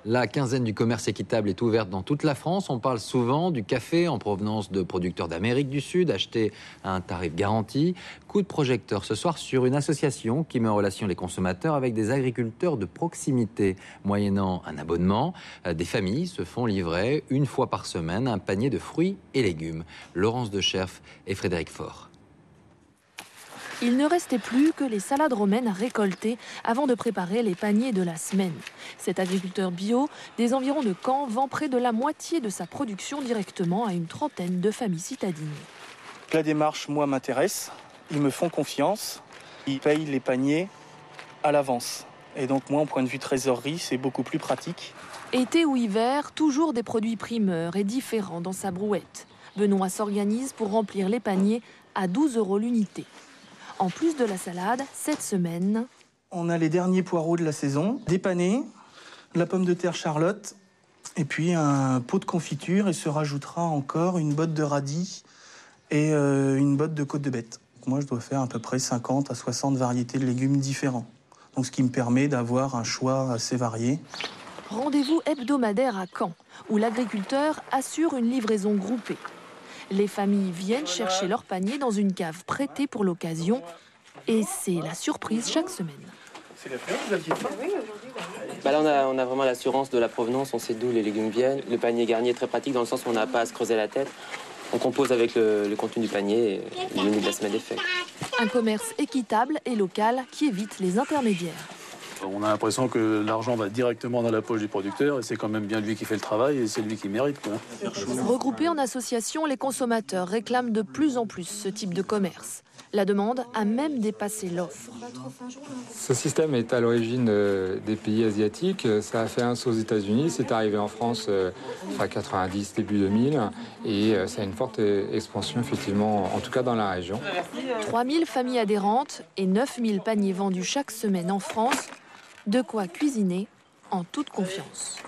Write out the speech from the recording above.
La quinzaine du commerce équitable est ouverte dans toute la France. On parle souvent du café en provenance de producteurs d'Amérique du Sud, acheté à un tarif garanti. Coup de projecteur ce soir sur une association qui met en relation les consommateurs avec des agriculteurs de proximité. Moyennant un abonnement, des familles se font livrer une fois par semaine un panier de fruits et légumes. Laurence Decherf et Frédéric Faure. Il ne restait plus que les salades romaines à récolter avant de préparer les paniers de la semaine. Cet agriculteur bio des environs de Caen vend près de la moitié de sa production directement à une trentaine de familles citadines. La démarche, moi, m'intéresse. Ils me font confiance. Ils payent les paniers à l'avance. Et donc, moi, en point de vue trésorerie, c'est beaucoup plus pratique. Été ou hiver, toujours des produits primeurs et différents dans sa brouette. Benoît s'organise pour remplir les paniers à 12 € l'unité. En plus de la salade, cette semaine... On a les derniers poireaux de la saison, dépanés, la pomme de terre Charlotte, et puis un pot de confiture, et se rajoutera encore une botte de radis et une botte de côte de bête. Moi, je dois faire à peu près 50 à 60 variétés de légumes différents. Donc, ce qui me permet d'avoir un choix assez varié. Rendez-vous hebdomadaire à Caen, où l'agriculteur assure une livraison groupée. Les familles viennent chercher leur panier dans une cave prêtée pour l'occasion. Et c'est la surprise chaque semaine. C'est la fleur que vous aviez fait ? Là, on a vraiment l'assurance de la provenance, on sait d'où les légumes viennent. Le panier garni est très pratique dans le sens où on n'a pas à se creuser la tête. On compose avec le contenu du panier et le menu de la semaine est fait. Un commerce équitable et local qui évite les intermédiaires. On a l'impression que l'argent va directement dans la poche du producteur et c'est quand même bien lui qui fait le travail et c'est lui qui mérite, quoi. Regroupés en association, les consommateurs réclament de plus en plus ce type de commerce. La demande a même dépassé l'offre. Ce système est à l'origine des pays asiatiques. Ça a fait un saut aux États-Unis, c'est arrivé en France à 90, début 2000. Et ça a une forte expansion, effectivement, en tout cas dans la région. 3000 familles adhérentes et 9000 paniers vendus chaque semaine en France. De quoi cuisiner en toute confiance.